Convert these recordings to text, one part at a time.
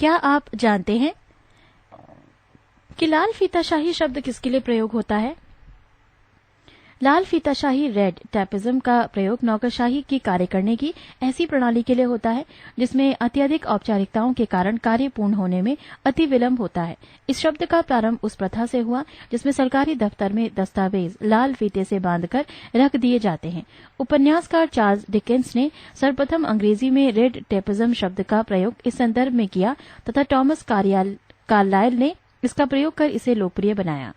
क्या आप जानते हैं कि लाल फीताशाही शब्द किसके लिए प्रयोग होता है? लाल फीताशाही रेड टैपिज्म का प्रयोग नौकरशाही की कार्य करने की ऐसी प्रणाली के लिए होता है जिसमें अत्यधिक औपचारिकताओं के कारण कार्य पूर्ण होने में अति विलंब होता है। इस शब्द का प्रारंभ उस प्रथा से हुआ जिसमें सरकारी दफ्तर में दस्तावेज लाल फीते से बांधकर रख दिए जाते हैं। उपन्यासकार चार्ल्स डिकेंस ने सर्वप्रथम अंग्रेजी में रेड टैपिज्म शब्द का प्रयोग इस संदर्भ में किया तथा टॉमस कार्लाइल ने इसका प्रयोग कर इसे लोकप्रिय बनाया।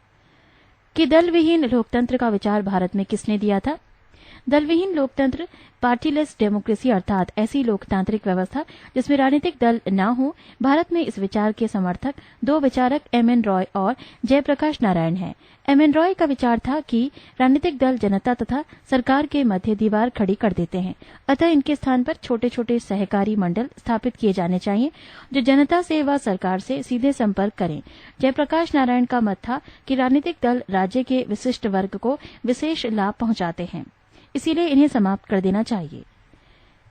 कि दल विहीन लोकतंत्र का विचार भारत में किसने दिया था? दल विहीन लोकतंत्र पार्टीलेस डेमोक्रेसी अर्थात ऐसी लोकतांत्रिक व्यवस्था जिसमें राजनीतिक दल न हो। भारत में इस विचार के समर्थक दो विचारक एम.एन. रॉय और जयप्रकाश नारायण हैं। एम.एन. रॉय का विचार था कि राजनीतिक दल जनता तथा सरकार के मध्य दीवार खड़ी कर देते हैं, अतः इनके स्थान पर छोटे छोटे सहकारी मंडल स्थापित किए जाने चाहिए जो जनता से व सरकार से सीधे संपर्क करें। जयप्रकाश नारायण का मत था कि राजनीतिक दल राज्य के विशिष्ट वर्ग को विशेष लाभ पहुंचाते हैं, इसीलिए इन्हें समाप्त कर देना चाहिए।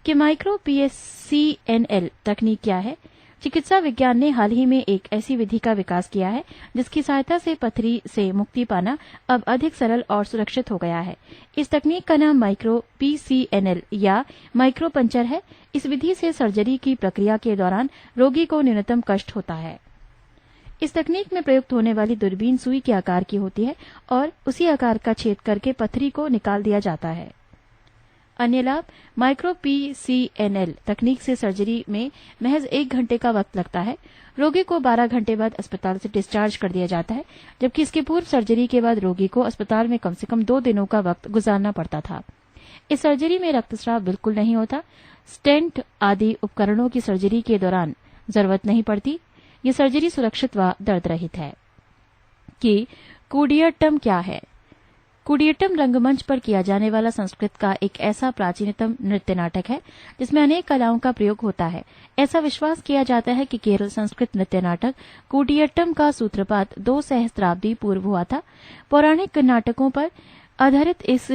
कि माइक्रो PCNL तकनीक क्या है? चिकित्सा विज्ञान ने हाल ही में एक ऐसी विधि का विकास किया है जिसकी सहायता से पथरी से मुक्ति पाना अब अधिक सरल और सुरक्षित हो गया है। इस तकनीक का नाम माइक्रो PCNL या माइक्रो पंचर है। इस विधि से सर्जरी की प्रक्रिया के दौरान रोगी को न्यूनतम कष्ट होता है। इस तकनीक में प्रयुक्त होने वाली दूरबीन सुई के आकार की होती है और उसी आकार का छेद करके पथरी को निकाल दिया जाता है। अन्य लाभ, माइक्रो PCNL तकनीक से सर्जरी में महज 1 घंटे का वक्त लगता है। रोगी को 12 घंटे बाद अस्पताल से डिस्चार्ज कर दिया जाता है, जबकि इसके पूर्व सर्जरी के बाद रोगी को अस्पताल में कम से कम 2 दिनों का वक्त गुजारना पड़ता था। इस सर्जरी में रक्तस्राव बिल्कुल नहीं होता। स्टेंट आदि उपकरणों की सर्जरी के दौरान जरूरत नहीं पड़ती। ये सर्जरी सुरक्षित व दर्द रहित है। कि कुडियट्टम क्या है? कुडियट्टम रंगमंच पर किया जाने वाला संस्कृत का एक ऐसा प्राचीनतम नृत्य नाटक है जिसमें अनेक कलाओं का प्रयोग होता है। ऐसा विश्वास किया जाता है कि केरल संस्कृत नृत्य नाटक कुडियट्टम का सूत्रपात 2 सहस्त्राब्दी पूर्व हुआ था। पौराणिक नाटकों पर आधारित इस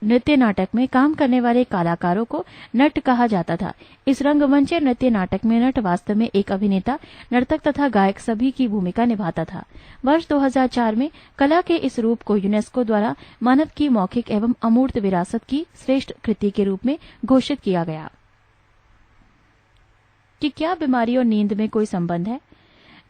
नृत्य नाटक में काम करने वाले कलाकारों को नट कहा जाता था। इस रंगमंच नृत्य नाटक में नट वास्तव में एक अभिनेता, नर्तक तथा गायक सभी की भूमिका निभाता था। वर्ष 2004 में कला के इस रूप को यूनेस्को द्वारा मानव की मौखिक एवं अमूर्त विरासत की श्रेष्ठ कृति के रूप में घोषित किया गया। कि क्या बीमारी और नींद में कोई संबंध है?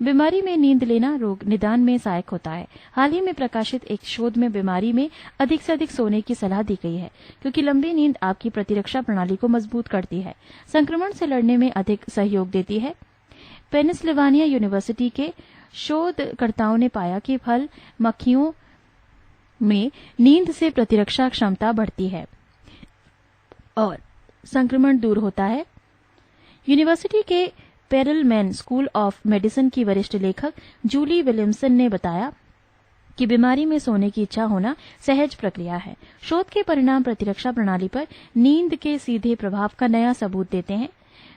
बीमारी में नींद लेना रोग निदान में सहायक होता है। हाल ही में प्रकाशित एक शोध में बीमारी में अधिक से अधिक सोने की सलाह दी गई है क्योंकि लंबी नींद आपकी प्रतिरक्षा प्रणाली को मजबूत करती है, संक्रमण से लड़ने में अधिक सहयोग देती है। पेनिसिल्वानिया यूनिवर्सिटी के शोधकर्ताओं ने पाया कि फल मक्खियों में नींद से प्रतिरक्षा क्षमता बढ़ती है और संक्रमण दूर होता है। यूनिवर्सिटी के पेरलमैन स्कूल ऑफ मेडिसिन की वरिष्ठ लेखक जूली विलियमसन ने बताया कि बीमारी में सोने की इच्छा होना सहज प्रक्रिया है। शोध के परिणाम प्रतिरक्षा प्रणाली पर नींद के सीधे प्रभाव का नया सबूत देते हैं।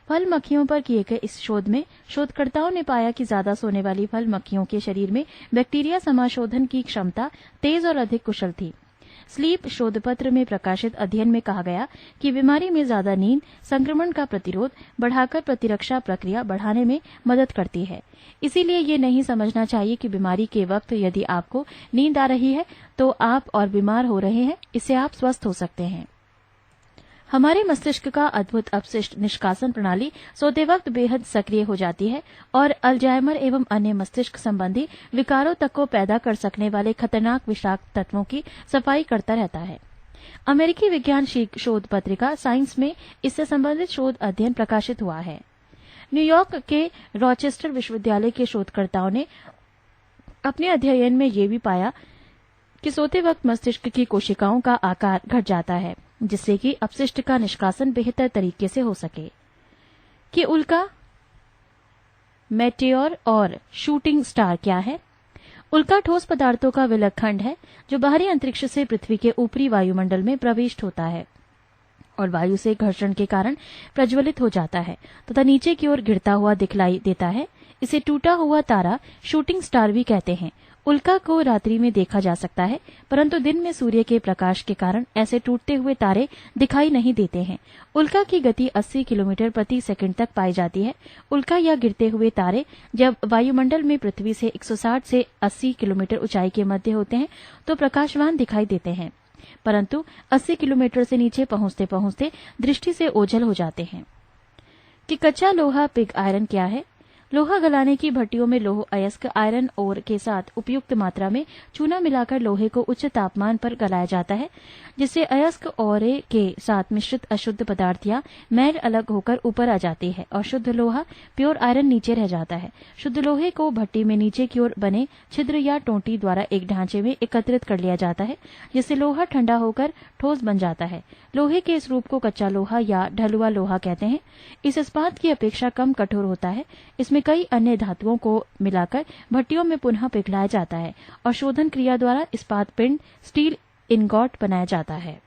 फल मक्खियों पर किए गए इस शोध में शोधकर्ताओं ने पाया कि ज्यादा सोने वाली फल मक्खियों के शरीर में बैक्टीरिया समाशोधन की क्षमता तेज और अधिक कुशल थी। स्लीप शोधपत्र में प्रकाशित अध्ययन में कहा गया कि बीमारी में ज्यादा नींद संक्रमण का प्रतिरोध बढ़ाकर प्रतिरक्षा प्रक्रिया बढ़ाने में मदद करती है। इसीलिए ये नहीं समझना चाहिए कि बीमारी के वक्त यदि आपको नींद आ रही है तो आप और बीमार हो रहे हैं। इससे आप स्वस्थ हो सकते हैं। हमारे मस्तिष्क का अद्भुत अपशिष्ट निष्कासन प्रणाली सोते वक्त बेहद सक्रिय हो जाती है और अल्जाइमर एवं अन्य मस्तिष्क संबंधी विकारों तक को पैदा कर सकने वाले खतरनाक विषाक्त तत्वों की सफाई करता रहता है। अमेरिकी विज्ञान शोध पत्रिका साइंस में इससे संबंधित शोध अध्ययन प्रकाशित हुआ है। न्यूयॉर्क के रॉचेस्टर विश्वविद्यालय के शोधकर्ताओं ने अपने अध्ययन में ये भी पाया कि सोते वक्त मस्तिष्क की कोशिकाओं का आकार घट जाता है जिससे कि अपशिष्ट का निष्कासन बेहतर तरीके से हो सके। कि उल्का, मेटेओर और शूटिंग स्टार क्या है? उल्का ठोस पदार्थों का विलय खंड है जो बाहरी अंतरिक्ष से पृथ्वी के ऊपरी वायुमंडल में प्रविष्ट होता है और वायु से घर्षण के कारण प्रज्वलित हो जाता है तथा नीचे की ओर गिरता हुआ दिखलाई देता है। इसे टूटा हुआ तारा शूटिंग स्टार भी कहते हैं। उल्का को रात्रि में देखा जा सकता है, परंतु दिन में सूर्य के प्रकाश के कारण ऐसे टूटते हुए तारे दिखाई नहीं देते हैं। उल्का की गति 80 किलोमीटर प्रति सेकंड तक पाई जाती है। उल्का या गिरते हुए तारे जब वायुमंडल में पृथ्वी से 160 से 80 किलोमीटर ऊंचाई के मध्य होते हैं तो प्रकाशवान दिखाई देते हैं, परंतु 80 किलोमीटर से नीचे पहुंचते पहुंचते दृष्टि से ओझल हो जाते हैं। कि कच्चा लोहा पिग आयरन क्या है? लोहा गलाने की भट्टियों में लौह अयस्क आयरन ओर के साथ उपयुक्त मात्रा में चूना मिलाकर लोहे को उच्च तापमान पर गलाया जाता है, जिससे अयस्क और के साथ मिश्रित अशुद्ध पदार्थ या मैल अलग होकर ऊपर आ जाती है और शुद्ध लोहा प्योर आयरन नीचे रह जाता है। शुद्ध लोहे को भट्टी में नीचे की ओर बने छिद्र या टोंटी द्वारा एक ढांचे में एकत्रित कर लिया जाता है, जिससे लोहा ठंडा होकर ठोस बन जाता है। लोहे के इस रूप को कच्चा लोहा या ढलुआ लोहा कहते हैं। इस इस्पात की अपेक्षा कम कठोर होता है। इसमें कई अन्य धातुओं को मिलाकर भट्टियों में पुनः पिघलाया जाता है और शोधन क्रिया द्वारा इस्पात पिंड स्टील इनगॉट बनाया जाता है।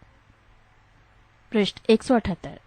पृष्ठ 178।